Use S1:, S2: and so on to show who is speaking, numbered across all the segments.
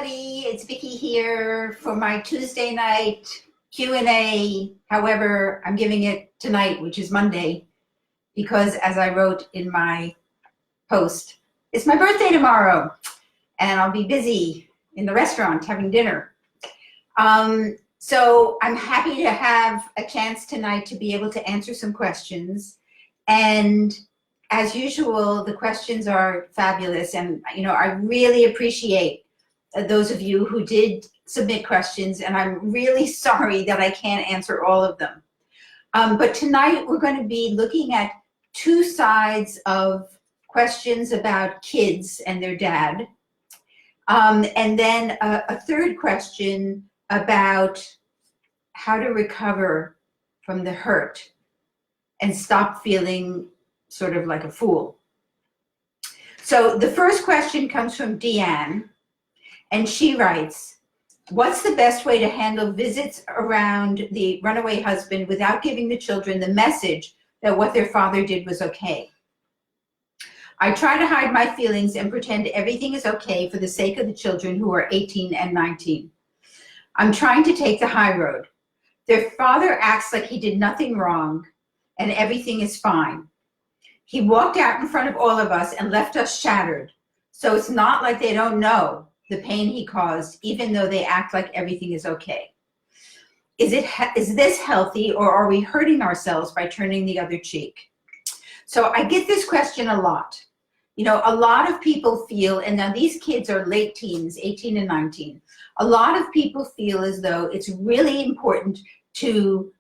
S1: everybody. It's Vicki here for my Tuesday night Q&A. However, I'm giving it tonight, which is Monday, because as I wrote in my post, it's my birthday tomorrow, and I'll be busy in the restaurant having dinner. So I'm happy to have a chance tonight to be able to answer some questions. And as usual, the questions are fabulous, and I really appreciate those of you who did submit questions, and I'm really sorry that I can't answer all of them. But tonight we're going to be looking at two sides of questions about kids and their dad, and then a third question about how to recover from the hurt and stop feeling sort of like a fool. So the first question comes from Deanne, and she writes, what's the best way to handle visits around the runaway husband without giving the children the message that what their father did was okay? I try to hide my feelings and pretend everything is okay for the sake of the children who are 18 and 19. I'm trying to take the high road. Their father acts like he did nothing wrong and everything is fine. He walked out in front of all of us and left us shattered. So it's not like they don't know the pain he caused, even though they act like everything is okay. Is this healthy, or are we hurting ourselves by turning the other cheek? So I get this question a lot. A lot of people feel, and now these kids are late teens, 18 and 19. A lot of people feel as though it's really important to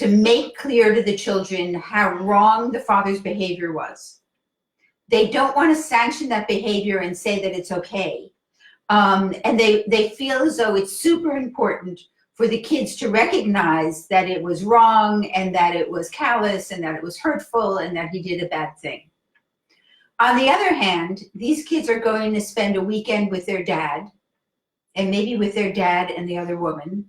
S1: make clear to the children how wrong the father's behavior was. They don't want to sanction that behavior and say that it's okay. And they feel as though it's super important for the kids to recognize that it was wrong and that it was callous and that it was hurtful and that he did a bad thing. On the other hand, these kids are going to spend a weekend with their dad, and maybe with their dad and the other woman,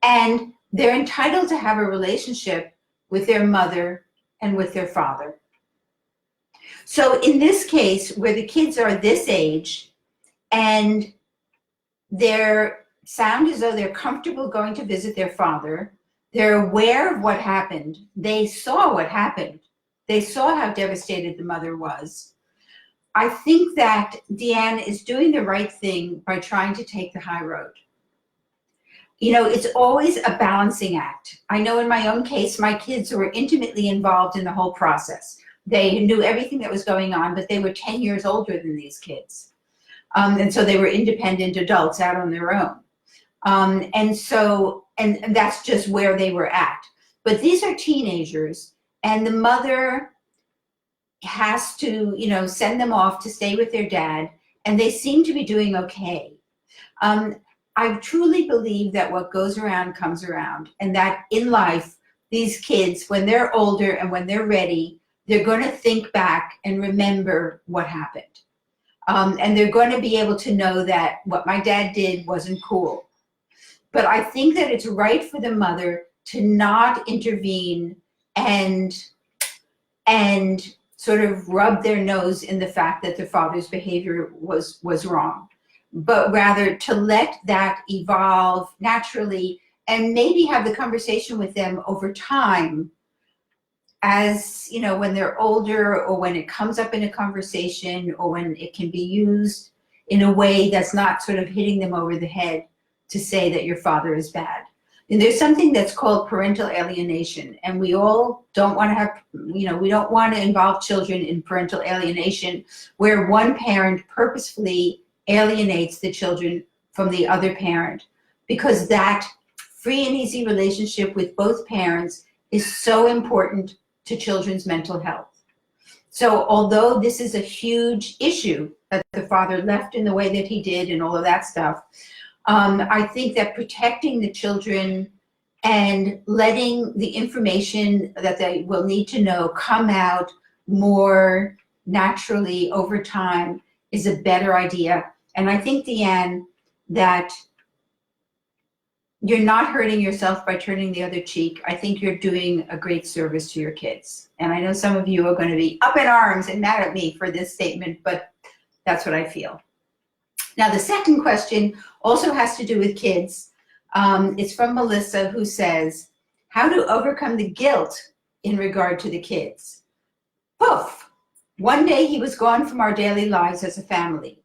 S1: and they're entitled to have a relationship with their mother and with their father. So in this case, where the kids are this age and they sound as though they're comfortable going to visit their father, they're aware of what happened, they saw what happened, they saw how devastated the mother was, I think that Deanne is doing the right thing by trying to take the high road. It's always a balancing act. I know in my own case, my kids were intimately involved in the whole process. They knew everything that was going on, but they were 10 years older than these kids. And so they were independent adults out on their own. And that's just where they were at. But these are teenagers, and the mother has to, send them off to stay with their dad, and they seem to be doing okay. I truly believe that what goes around comes around, and that in life, these kids, when they're older and when they're ready, they're going to think back and remember what happened. And they're going to be able to know that what my dad did wasn't cool. But I think that it's right for the mother to not intervene and sort of rub their nose in the fact that the father's behavior was wrong, but rather to let that evolve naturally and maybe have the conversation with them over time, as when they're older, or when it comes up in a conversation, or when it can be used in a way that's not sort of hitting them over the head to say that your father is bad. And there's something that's called parental alienation, and we all don't want to have, we don't want to involve children in parental alienation where one parent purposefully alienates the children from the other parent, because that free and easy relationship with both parents is so important to children's mental health. So although this is a huge issue that the father left in the way that he did and all of that stuff, I think that protecting the children and letting the information that they will need to know come out more naturally over time is a better idea. And I think, Deanne, that you're not hurting yourself by turning the other cheek. I think you're doing a great service to your kids. And I know some of you are going to be up in arms and mad at me for this statement, but that's what I feel. Now, the second question also has to do with kids. It's from Melissa, who says, how to overcome the guilt in regard to the kids. Poof! One day he was gone from our daily lives as a family,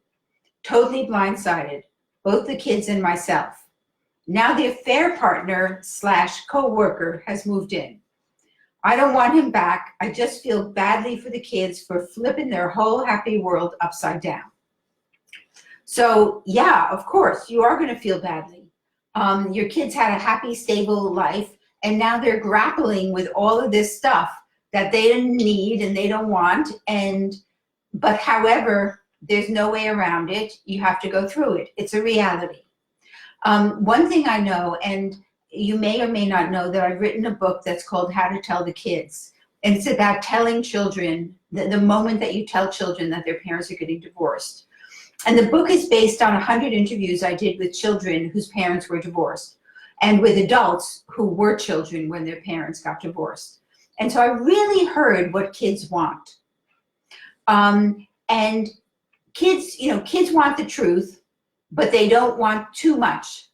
S1: totally blindsided, both the kids and myself. Now the affair partner / co-worker has moved in. I don't want him back. I just feel badly for the kids for flipping their whole happy world upside down. So yeah, of course, you are going to feel badly. Your kids had a happy, stable life, and now they're grappling with all of this stuff that they didn't need and they don't want. But however, there's no way around it. You have to go through it. It's a reality. One thing I know, and you may or may not know, that I've written a book that's called How to Tell the Kids. And it's about telling children, the moment that you tell children that their parents are getting divorced. And the book is based on 100 interviews I did with children whose parents were divorced, and with adults who were children when their parents got divorced. And so I really heard what kids want. And kids want the truth, but they don't want too much.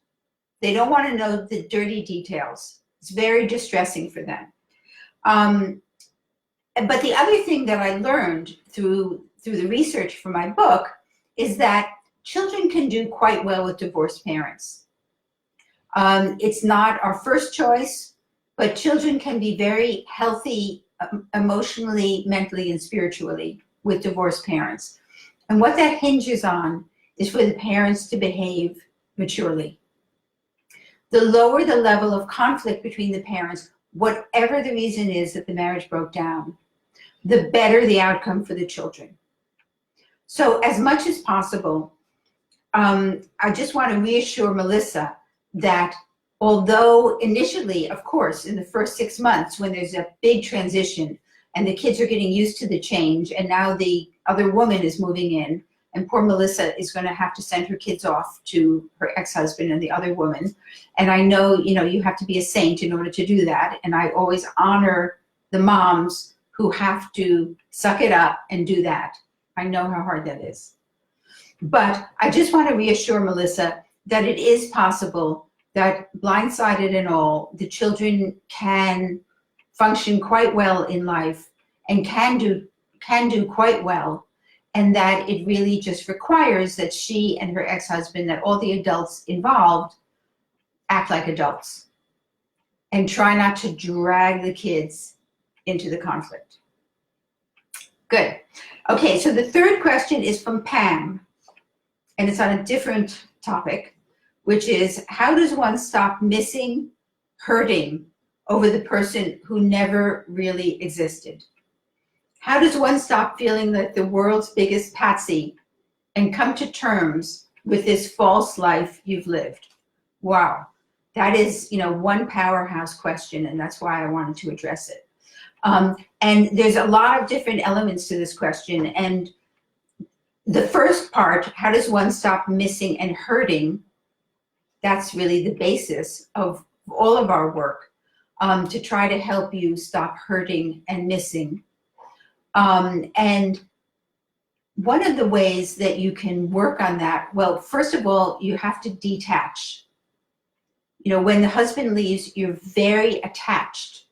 S1: They don't want to know the dirty details. It's very distressing for them. But the other thing that I learned through the research for my book is that children can do quite well with divorced parents. It's not our first choice, but children can be very healthy emotionally, mentally, and spiritually with divorced parents. And what that hinges on is for the parents to behave maturely. The lower the level of conflict between the parents, whatever the reason is that the marriage broke down, the better the outcome for the children. So as much as possible, I just want to reassure Melissa that although initially, of course, in the first 6 months when there's a big transition and the kids are getting used to the change, and now the other woman is moving in, and poor Melissa is going to have to send her kids off to her ex-husband and the other woman. And I know, you have to be a saint in order to do that. And I always honor the moms who have to suck it up and do that. I know how hard that is. But I just want to reassure Melissa that it is possible that, blindsided and all, the children can function quite well in life and can do quite well, and that it really just requires that she and her ex-husband, that all the adults involved, act like adults and try not to drag the kids into the conflict. Good. Okay, so the third question is from Pam, and it's on a different topic, which is, how does one stop missing, hurting over the person who never really existed? How does one stop feeling like the world's biggest patsy and come to terms with this false life you've lived? Wow, that is, one powerhouse question, and that's why I wanted to address it. And there's a lot of different elements to this question. And the first part, how does one stop missing and hurting? That's really the basis of all of our work, to try to help you stop hurting and missing. And one of the ways that you can work on that, well, first of all, you have to detach. When the husband leaves, you're very attached.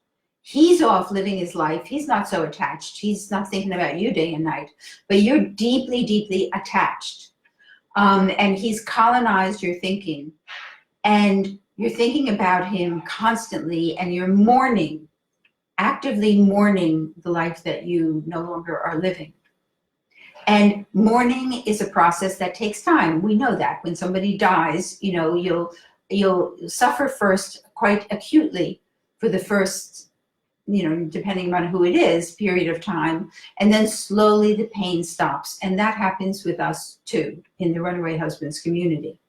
S1: He's off living his life. He's not so attached. He's not thinking about you day and night, but you're deeply, deeply attached. And he's colonized your thinking, and you're thinking about him constantly, and you're mourning, actively mourning the life that you no longer are living. And mourning is a process that takes time. We know that when somebody dies, you'll suffer first quite acutely for the first, depending on who it is, period of time, and then slowly the pain stops. And that happens with us too in the Runaway Husbands community.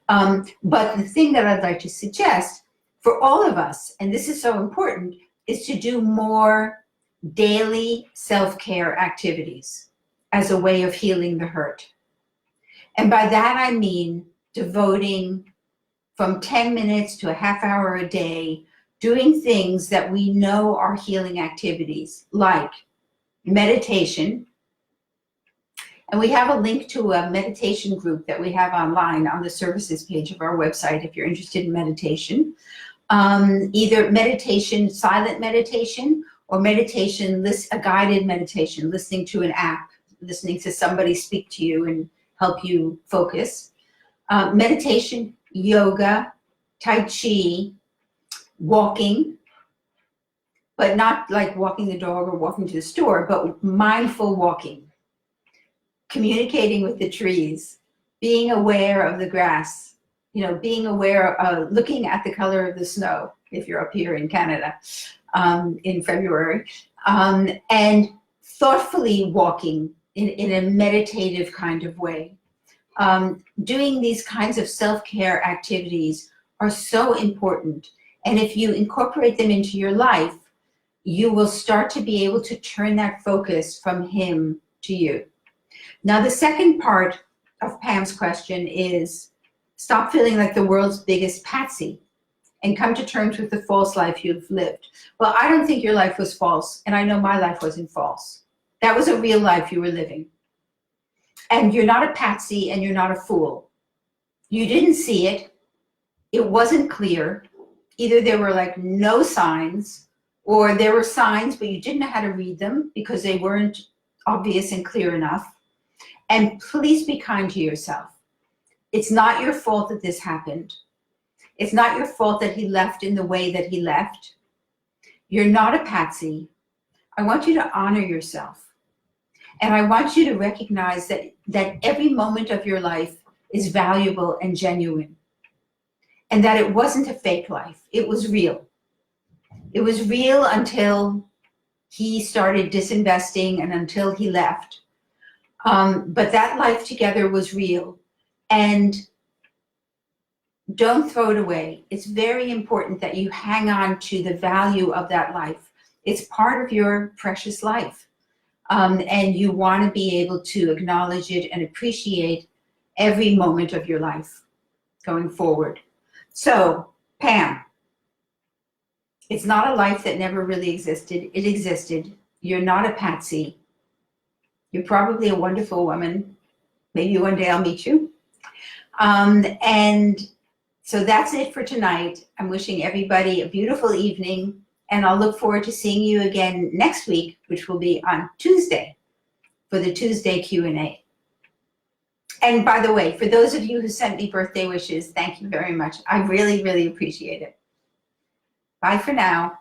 S1: But the thing that I'd like to suggest for all of us, and this is so important, is to do more daily self-care activities as a way of healing the hurt. And by that I mean devoting from 10 minutes to a half hour a day, doing things that we know are healing activities, like meditation, And we have a link to a meditation group that we have online on the services page of our website if you're interested in meditation. Either meditation, silent meditation, or meditation, a guided meditation, listening to an app, listening to somebody speak to you and help you focus. Meditation, yoga, tai chi, walking, but not like walking the dog or walking to the store, but mindful walking. Communicating with the trees, being aware of the grass, being aware of looking at the color of the snow, if you're up here in Canada in February, and thoughtfully walking in a meditative kind of way. Doing these kinds of self-care activities are so important. And if you incorporate them into your life, you will start to be able to turn that focus from him to you. Now, the second part of Pam's question is stop feeling like the world's biggest patsy and come to terms with the false life you've lived. Well, I don't think your life was false, and I know my life wasn't false. That was a real life you were living. And you're not a patsy and you're not a fool. You didn't see it. It wasn't clear. Either there were like no signs, or there were signs, but you didn't know how to read them because they weren't obvious and clear enough. And please be kind to yourself. It's not your fault that this happened. It's not your fault that he left in the way that he left. You're not a patsy. I want you to honor yourself. And I want you to recognize that every moment of your life is valuable and genuine. And that it wasn't a fake life. It was real. It was real until he started disinvesting and until he left. But that life together was real. And don't throw it away. It's very important that you hang on to the value of that life. It's part of your precious life. And you want to be able to acknowledge it and appreciate every moment of your life going forward. So, Pam, it's not a life that never really existed. It existed. You're not a patsy. You're probably a wonderful woman. Maybe one day I'll meet you. And so that's it for tonight. I'm wishing everybody a beautiful evening, and I'll look forward to seeing you again next week, which will be on Tuesday for the Tuesday Q&A. And by the way, for those of you who sent me birthday wishes, thank you very much. I really, really appreciate it. Bye for now.